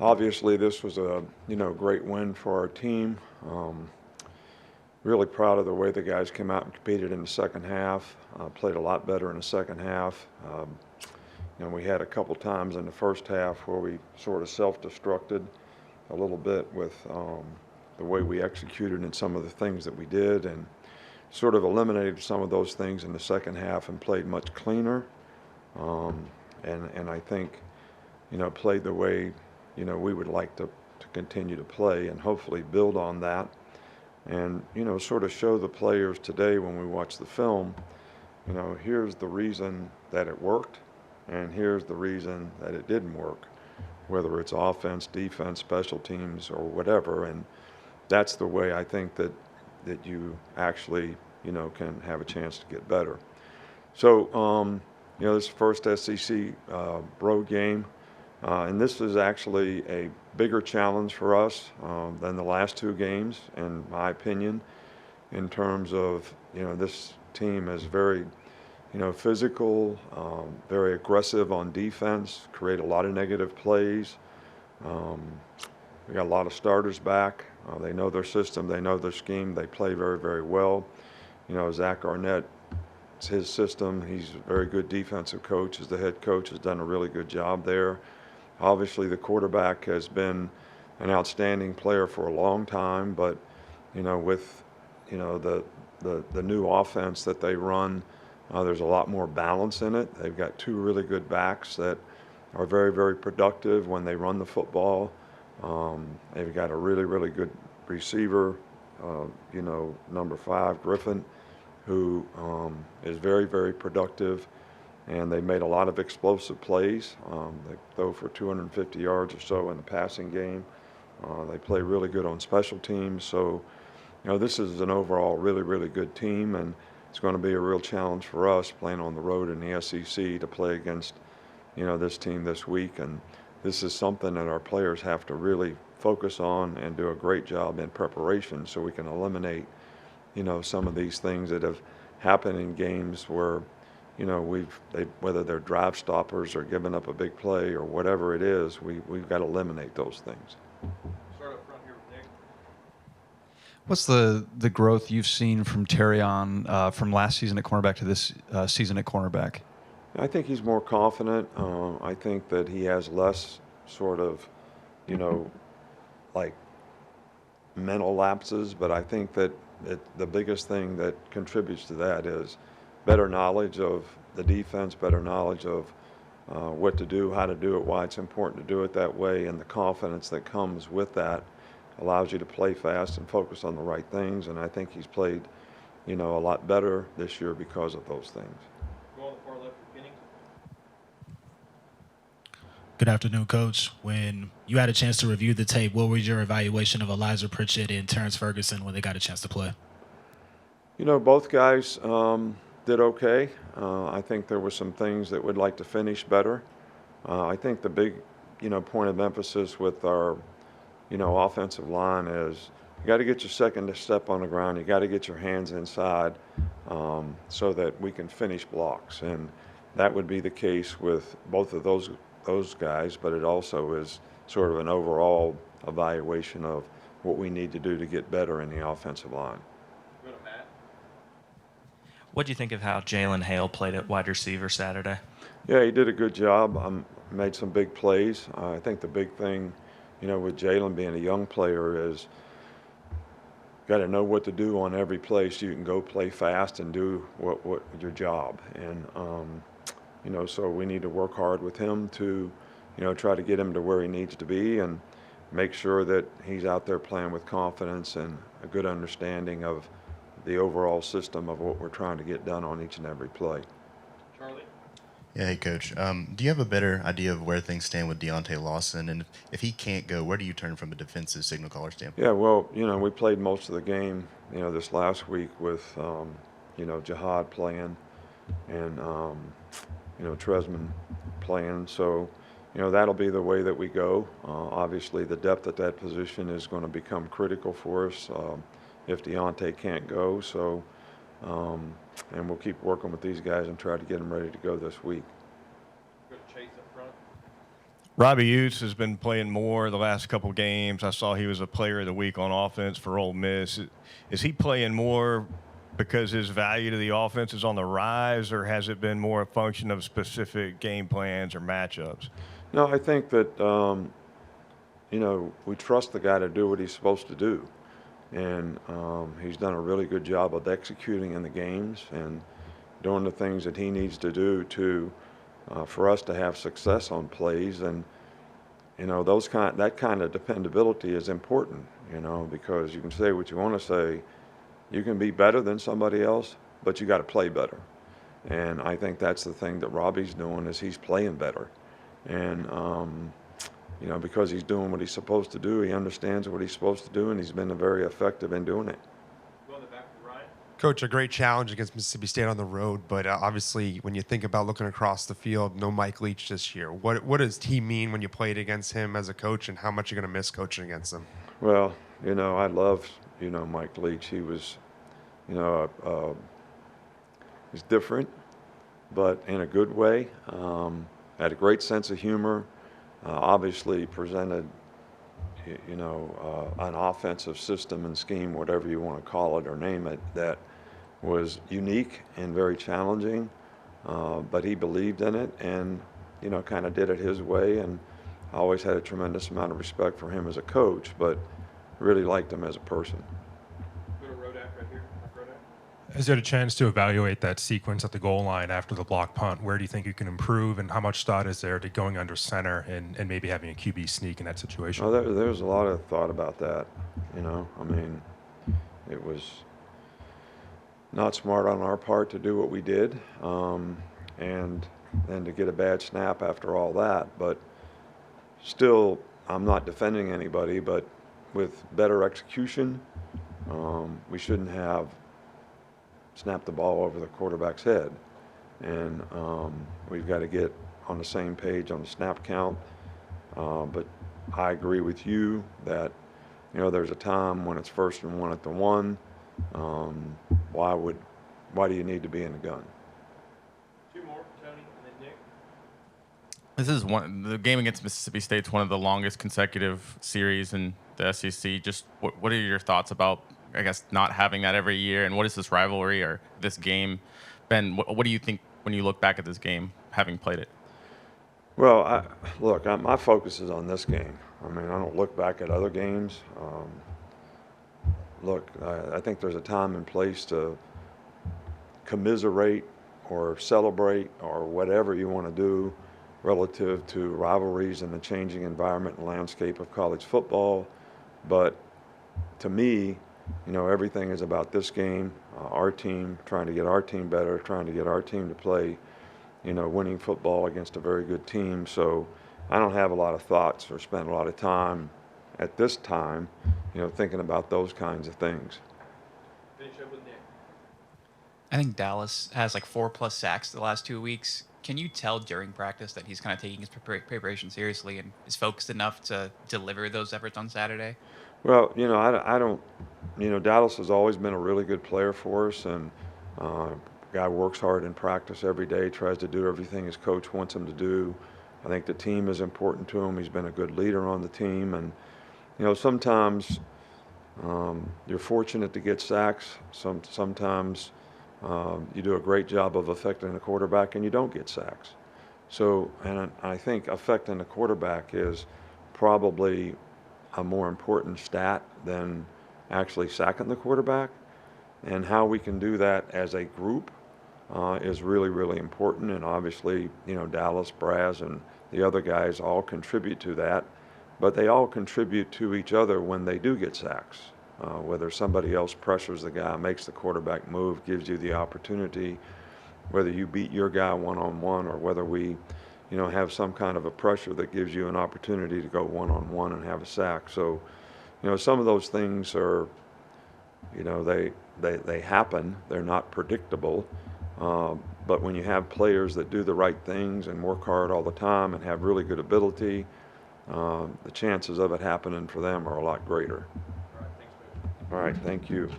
Obviously, this was a great win for our team. Really proud of the way the guys came out and competed in the second half. Played a lot better in the second half. We had a couple times in the first half where we sort of self-destructed a little bit with the way we executed and some of the things that we did, and sort of eliminated some of those things in the second half and played much cleaner. Um, and I think played the way we would like to continue to play and hopefully build on that, and sort of show the players today when we watch the film, here's the reason that it worked and here's the reason that it didn't work, whether it's offense, defense, special teams, or whatever. And that's the way I think that you actually can have a chance to get better. So this is the first SEC road game. And this is actually a bigger challenge for us than the last two games, in my opinion, in terms of, this team is very, physical, very aggressive on defense, create a lot of negative plays. Um, we got a lot of starters back. They know their system, they know their scheme, they play very, very well. Zach Arnett, it's his system. He's a very good defensive coach. As the head coach, has done a really good job there. Obviously, the quarterback has been an outstanding player for a long time, but with the new offense that they run, there's a lot more balance in it. They've got two really good backs that are very, very productive when they run the football. They've got a really, really good receiver, number 5, Griffin, who is very, very productive. And they made a lot of explosive plays. They throw for 250 yards or so in the passing game. They play really good on special teams. So, this is an overall really, really good team, and it's going to be a real challenge for us playing on the road in the SEC to play against, this team this week. And this is something that our players have to really focus on and do a great job in preparation so we can eliminate, some of these things that have happened in games where whether they're drive stoppers or giving up a big play or whatever it is, we've got to eliminate those things. Start up front here with Nick. What's the growth you've seen from Terrion from last season at cornerback to this season at cornerback? I think he's more confident. I think that he has less sort of, like mental lapses, but I think that the biggest thing that contributes to that is better knowledge of the defense, better knowledge of what to do, how to do it, why it's important to do it that way, and the confidence that comes with that allows you to play fast and focus on the right things. And I think he's played, a lot better this year because of those things. Go on the far left with Kenny. Good afternoon, Coach. When you had a chance to review the tape, what was your evaluation of Elijah Pritchett and Terrence Ferguson when they got a chance to play? Both guys did okay. I think there were some things that we'd like to finish better. I think the big, point of emphasis with our, offensive line is you got to get your second step on the ground. You got to get your hands inside so that we can finish blocks. And that would be the case with both of those guys, but it also is sort of an overall evaluation of what we need to do to get better in the offensive line. Go to Matt. What do you think of how Jalen Hale played at wide receiver Saturday? Yeah, he did a good job. Made some big plays. I think the big thing, with Jalen being a young player is got to know what to do on every play so you can go play fast and do what your job. And so we need to work hard with him to, try to get him to where he needs to be and make sure that he's out there playing with confidence and a good understanding of the overall system of what we're trying to get done on each and every play. Charlie. Yeah, hey, Coach. Do you have a better idea of where things stand with Deontay Lawson? And if he can't go, where do you turn from a defensive signal caller standpoint? Yeah, well, we played most of the game, this last week with, Jihad playing and, Tresman playing. So, that'll be the way that we go. Obviously, the depth at that position is going to become critical for us if Deontay can't go. So, and we'll keep working with these guys and try to get them ready to go this week. Go to Chase up front. Robbie Utes has been playing more the last couple games. I saw he was a player of the week on offense for Ole Miss. Is he playing more because his value to the offense is on the rise, or has it been more a function of specific game plans or matchups? No, I think that, we trust the guy to do what he's supposed to do. And he's done a really good job of executing in the games and doing the things that he needs to do to for us to have success on plays. And that kind of dependability is important. Because you can say what you want to say, you can be better than somebody else, but you got to play better. And I think that's the thing that Robbie's doing, is he's playing better. And because he's doing what he's supposed to do, he understands what he's supposed to do, and he's been very effective in doing it. Going back to Ryan. Coach, a great challenge against Mississippi State on the road, but obviously when you think about looking across the field, no Mike Leach this year. What does he mean when you played against him as a coach, and how much you're going to miss coaching against him? Well, I loved, Mike Leach. He was, he's different, but in a good way. Had a great sense of humor. Obviously presented, an offensive system and scheme, whatever you want to call it or name it, that was unique and very challenging. But he believed in it and, kind of did it his way. And I always had a tremendous amount of respect for him as a coach, but really liked him as a person. Go to Rodak right here. Rodak. Is there a chance to evaluate that sequence at the goal line after the block punt? Where do you think you can improve, and how much thought is there to going under center and maybe having a QB sneak in that situation? Well, there's a lot of thought about that. It was not smart on our part to do what we did, and then to get a bad snap after all that. But still, I'm not defending anybody, but with better execution, we shouldn't have snapped the ball over the quarterback's head. And we've got to get on the same page on the snap count. But I agree with you that, there's a time when it's 1st and 1 at the 1. Why do you need to be in the gun? Two more, Tony, and then Nick. This is the game against Mississippi State's one of the longest consecutive series in the SEC. Just what are your thoughts about, I guess, not having that every year, and what is this rivalry or this game been? What do you think when you look back at this game, having played it? Well, my focus is on this game. I don't look back at other games. I think there's a time and place to commiserate or celebrate or whatever you want to do relative to rivalries and the changing environment and landscape of college football. But to me, everything is about this game, our team, trying to get our team better, trying to get our team to play, winning football against a very good team. So I don't have a lot of thoughts or spend a lot of time at this time, thinking about those kinds of things. Finish up with Nick. I think Dallas has like 4+ sacks the last 2 weeks. Can you tell during practice that he's kind of taking his preparation seriously and is focused enough to deliver those efforts on Saturday? Well, I don't, Dallas has always been a really good player for us, and guy works hard in practice every day, tries to do everything his coach wants him to do. I think the team is important to him. He's been a good leader on the team, and sometimes you're fortunate to get sacks. Sometimes you do a great job of affecting the quarterback and you don't get sacks. So, and I think affecting the quarterback is probably a more important stat than actually sacking the quarterback. And how we can do that as a group is really, really important. And obviously, Dallas, Braz, and the other guys all contribute to that. But they all contribute to each other when they do get sacks. Whether somebody else pressures the guy, makes the quarterback move, gives you the opportunity, whether you beat your guy one-on-one or whether we, have some kind of a pressure that gives you an opportunity to go one-on-one and have a sack. So, some of those things are, they happen. They're not predictable. But when you have players that do the right things and work hard all the time and have really good ability, the chances of it happening for them are a lot greater. All right, thanks, Coach. All right, thank you.